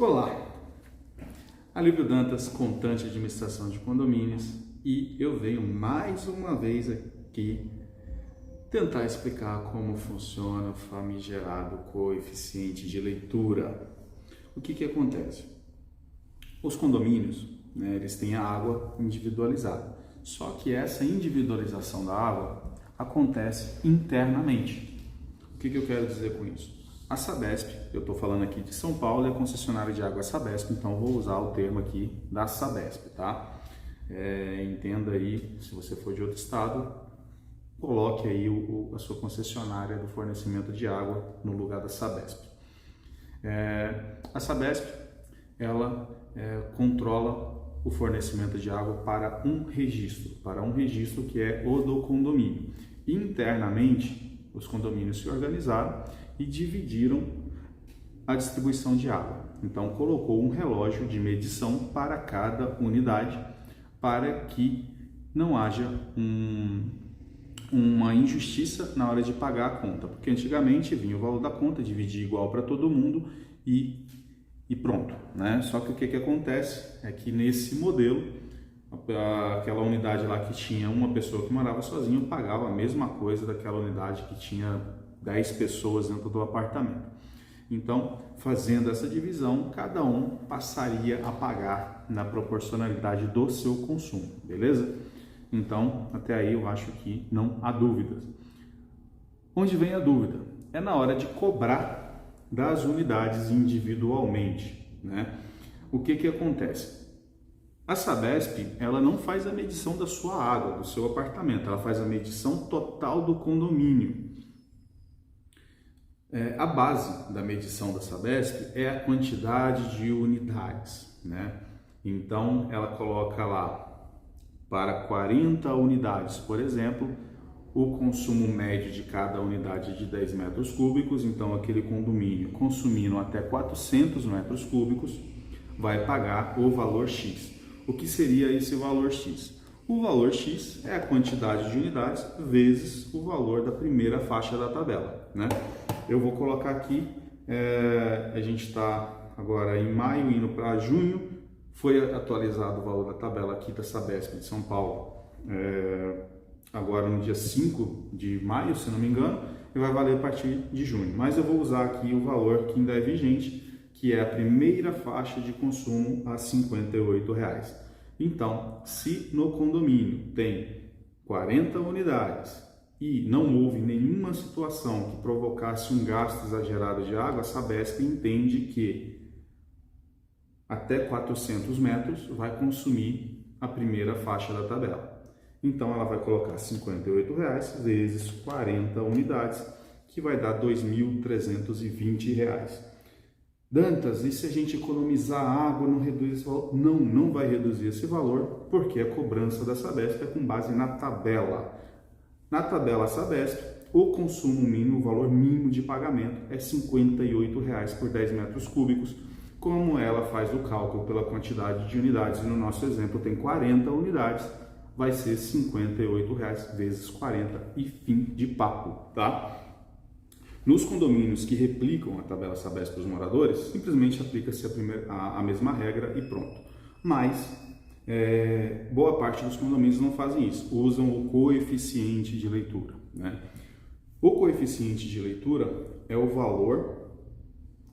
Olá, Alívio Dantas, contante de administração de condomínios, e eu venho mais uma vez aqui tentar explicar como funciona o famigerado coeficiente de leitura. O que acontece? Os condomínios, eles têm a água individualizada, só que essa individualização da água acontece internamente. O que eu quero dizer com isso? A Sabesp, eu estou falando aqui de São Paulo, é a concessionária de água Sabesp, então vou usar o termo aqui da Sabesp, tá? Entenda aí, se você for de outro estado, coloque aí a sua concessionária do fornecimento de água no lugar da Sabesp. A Sabesp, ela controla o fornecimento de água para um registro que é o do condomínio. Internamente, os condomínios se organizaram e dividiram a distribuição de água. Então, colocou um relógio de medição para cada unidade, para que não haja uma injustiça na hora de pagar a conta, porque antigamente vinha o valor da conta, dividia igual para todo mundo e pronto, né? Só que o que acontece é que nesse modelo, aquela unidade lá que tinha uma pessoa que morava sozinha pagava a mesma coisa daquela unidade que tinha 10 pessoas dentro do apartamento. Então, fazendo essa divisão, cada um passaria a pagar na proporcionalidade do seu consumo, beleza? Então, até aí eu acho que não há dúvidas. Onde vem a dúvida? É na hora de cobrar das unidades individualmente, né? O que acontece? A Sabesp, ela não faz a medição da sua água, do seu apartamento, ela faz a medição total do condomínio. A base da medição da Sabesp é a quantidade de unidades, né? Então, ela coloca lá, para 40 unidades, por exemplo, o consumo médio de cada unidade de 10 metros cúbicos, então aquele condomínio consumindo até 400 metros cúbicos, vai pagar o valor X. O que seria esse valor X? O valor X é a quantidade de unidades vezes o valor da primeira faixa da tabela, né? Eu vou colocar aqui, a gente está agora em maio, indo para junho, foi atualizado o valor da tabela aqui da Sabesp de São Paulo, agora no dia 5 de maio, se não me engano, e vai valer a partir de junho. Mas eu vou usar aqui o valor que ainda é vigente, que é a primeira faixa de consumo a R$ 58,00. Então, se no condomínio tem 40 unidades e não houve nenhuma situação que provocasse um gasto exagerado de água, a Sabesp entende que até 400 metros vai consumir a primeira faixa da tabela. Então, ela vai colocar R$ 58,00 vezes 40 unidades, que vai dar R$ 2.320. Dantas, e se a gente economizar água, não reduz esse valor? Não vai reduzir esse valor, porque a cobrança da Sabesp é com base na tabela. Na tabela Sabesp, o consumo mínimo, o valor mínimo de pagamento é R$ 58,00 por 10 metros cúbicos. Como ela faz o cálculo pela quantidade de unidades, e no nosso exemplo tem 40 unidades, vai ser R$ 58,00 vezes 40 e fim de papo, tá? Nos condomínios que replicam a tabela Sabesp para os moradores, simplesmente aplica-se a mesma regra e pronto. Mas boa parte dos condomínios não fazem isso, usam o coeficiente de leitura, né? O coeficiente de leitura é o valor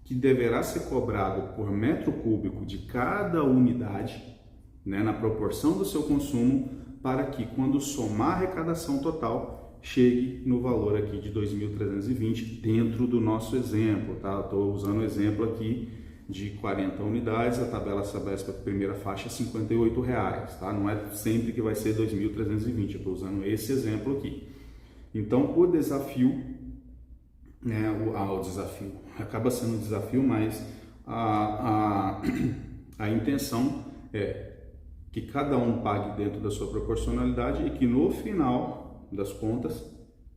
que deverá ser cobrado por metro cúbico de cada unidade, né, na proporção do seu consumo, para que quando somar a arrecadação total, chegue no valor aqui de 2.320 dentro do nosso exemplo, tá? Estou usando o exemplo aqui de 40 unidades, a tabela Sabesp, a primeira faixa, R$ 58,00, tá? Não é sempre que vai ser 2.320, eu estou usando esse exemplo aqui. Então, o desafio, né, o desafio, acaba sendo um desafio, mas a intenção é que cada um pague dentro da sua proporcionalidade e que no final das contas,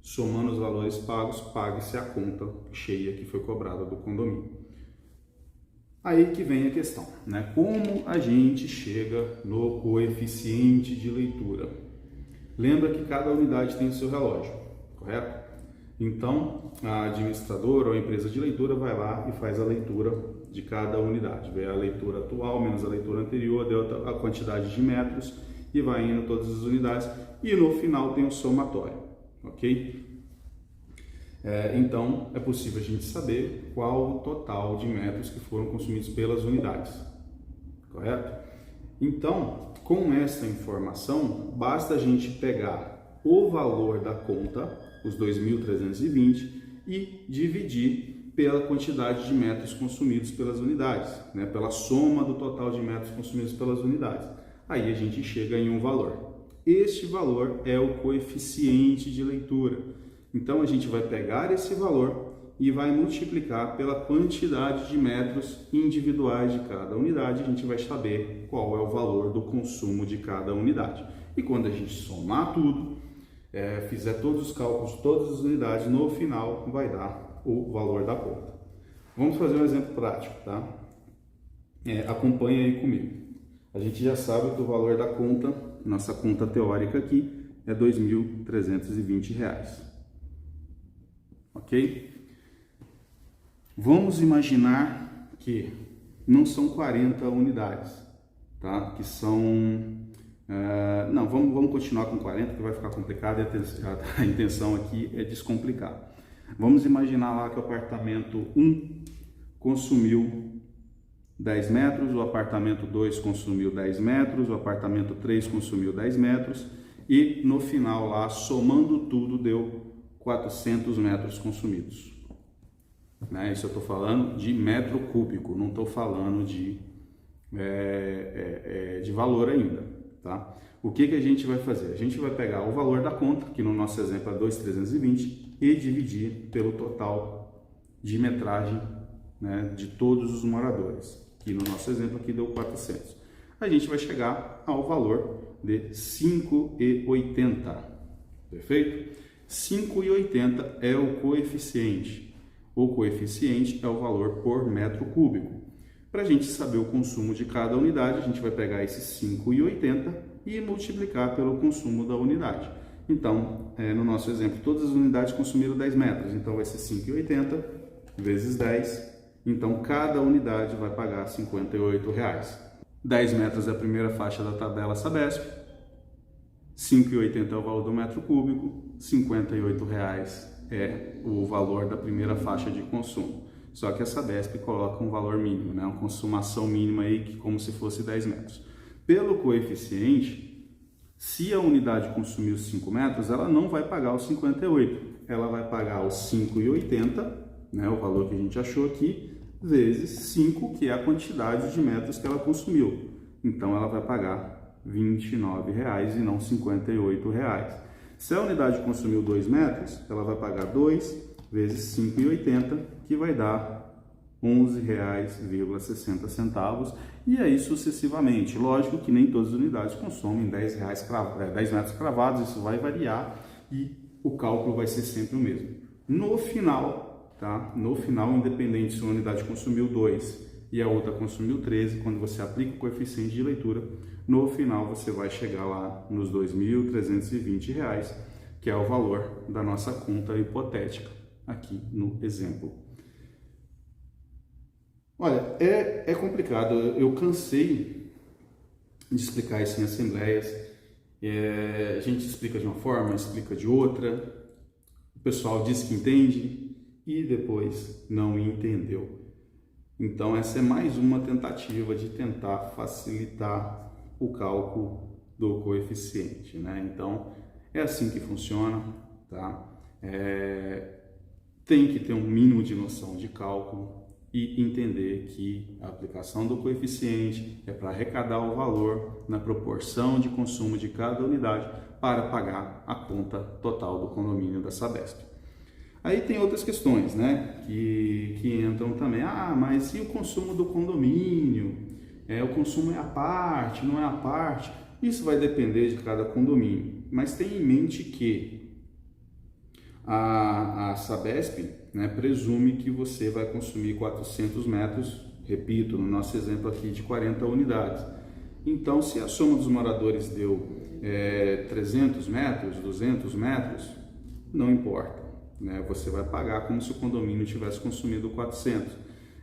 somando os valores pagos, pague-se a conta cheia que foi cobrada do condomínio. Aí que vem a questão, né? Como a gente chega no coeficiente de leitura? Lembra que cada unidade tem o seu relógio, correto? Então, a administradora ou a empresa de leitura vai lá e faz a leitura de cada unidade. Vê a leitura atual menos a leitura anterior, deu a quantidade de metros e vai indo todas as unidades e no final tem o somatório, ok? Então é possível a gente saber qual o total de metros que foram consumidos pelas unidades, correto? Então, com essa informação, basta a gente pegar o valor da conta, os 2.320, e dividir pela quantidade de metros consumidos pelas unidades, né? Pela soma do total de metros consumidos pelas unidades. Aí a gente chega em um valor. Este valor é o coeficiente de leitura. Então a gente vai pegar esse valor e vai multiplicar pela quantidade de metros individuais de cada unidade. A gente vai saber qual é o valor do consumo de cada unidade. E quando a gente somar tudo, fizer todos os cálculos de todas as unidades, no final vai dar o valor da conta. Vamos fazer um exemplo prático, tá? Acompanhe aí comigo. A gente já sabe que o valor da conta, nossa conta teórica aqui, é R$ 2.320. Ok? Vamos imaginar que não são 40 unidades, tá? Que são... não, vamos continuar com 40, que vai ficar complicado e a intenção aqui é descomplicar. Vamos imaginar lá que o apartamento 1 consumiu 10 metros, o apartamento 2 consumiu 10 metros, o apartamento 3 consumiu 10 metros e no final lá, somando tudo, deu 400 metros consumidos. Isso eu estou falando de metro cúbico, não estou falando de valor ainda, tá? O que a gente vai fazer? A gente vai pegar o valor da conta, que no nosso exemplo é 2.320, e dividir pelo total de metragem, né, de todos os moradores, que no nosso exemplo aqui deu 400. A gente vai chegar ao valor de 5,80, perfeito? 5,80 é o coeficiente. O coeficiente é o valor por metro cúbico. Para a gente saber o consumo de cada unidade, a gente vai pegar esse 5,80 e multiplicar pelo consumo da unidade. Então, no nosso exemplo, todas as unidades consumiram 10 metros, então vai ser 5,80 vezes 10. Então, cada unidade vai pagar R$ 58,00. 10 metros é a primeira faixa da tabela Sabesp, 5,80 é o valor do metro cúbico, R$ 58,00 é o valor da primeira faixa de consumo. Só que a Sabesp coloca um valor mínimo, né? Uma consumação mínima aí, que como se fosse 10 metros. Pelo coeficiente, se a unidade consumiu 5 metros, ela não vai pagar os 58, ela vai pagar os 5,80, né? O valor que a gente achou aqui, vezes 5, que é a quantidade de metros que ela consumiu. Então ela vai pagar R$ 29,00 e não R$ 58,00. Se a unidade consumiu 2 metros, ela vai pagar 2 vezes 5,80, que vai dar R$ 11,60, e aí sucessivamente. Lógico que nem todas as unidades consomem 10 metros cravados, isso vai variar e o cálculo vai ser sempre o mesmo. No final, tá? No final, independente se uma unidade consumiu 2 e a outra consumiu 13, quando você aplica o coeficiente de leitura, no final você vai chegar lá nos R$ 2.320, que é o valor da nossa conta hipotética aqui no exemplo. Olha, é complicado, eu cansei de explicar isso em assembleias, a gente explica de uma forma, explica de outra, o pessoal diz que entende e depois não entendeu. Então essa é mais uma tentativa de tentar facilitar o cálculo do coeficiente, né? Então é assim que funciona, tá? Tem que ter um mínimo de noção de cálculo e entender que a aplicação do coeficiente é para arrecadar o valor na proporção de consumo de cada unidade para pagar a conta total do condomínio da Sabesp. Aí tem outras questões, né, que entram também. Mas e o consumo do condomínio? O consumo é à parte, não é à parte? Isso vai depender de cada condomínio. Mas tenha em mente que a Sabesp, né, presume que você vai consumir 400 metros, repito, no nosso exemplo aqui de 40 unidades. Então, se a soma dos moradores deu 300 metros, 200 metros, não importa, né? Você vai pagar como se o condomínio tivesse consumido 400.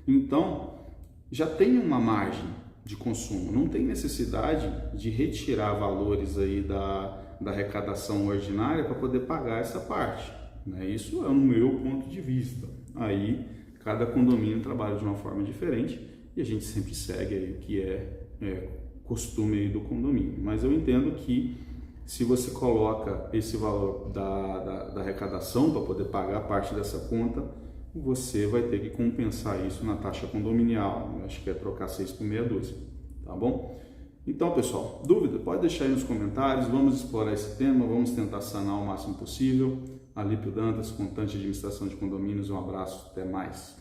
Então, já tem uma margem de consumo, não tem necessidade de retirar valores aí da arrecadação ordinária para poder pagar essa parte, né? Isso é o meu ponto de vista. Aí cada condomínio trabalha de uma forma diferente e a gente sempre segue aí o que é costume aí do condomínio. Mas eu entendo que se você coloca esse valor da arrecadação para poder pagar parte dessa conta, você vai ter que compensar isso na taxa condominial. Eu acho que é trocar 6 por meia dúzia, tá bom? Então, pessoal, dúvida? Pode deixar aí nos comentários, vamos explorar esse tema, vamos tentar sanar o máximo possível. Alípio Dantas, Contante de Administração de Condomínios, um abraço, até mais.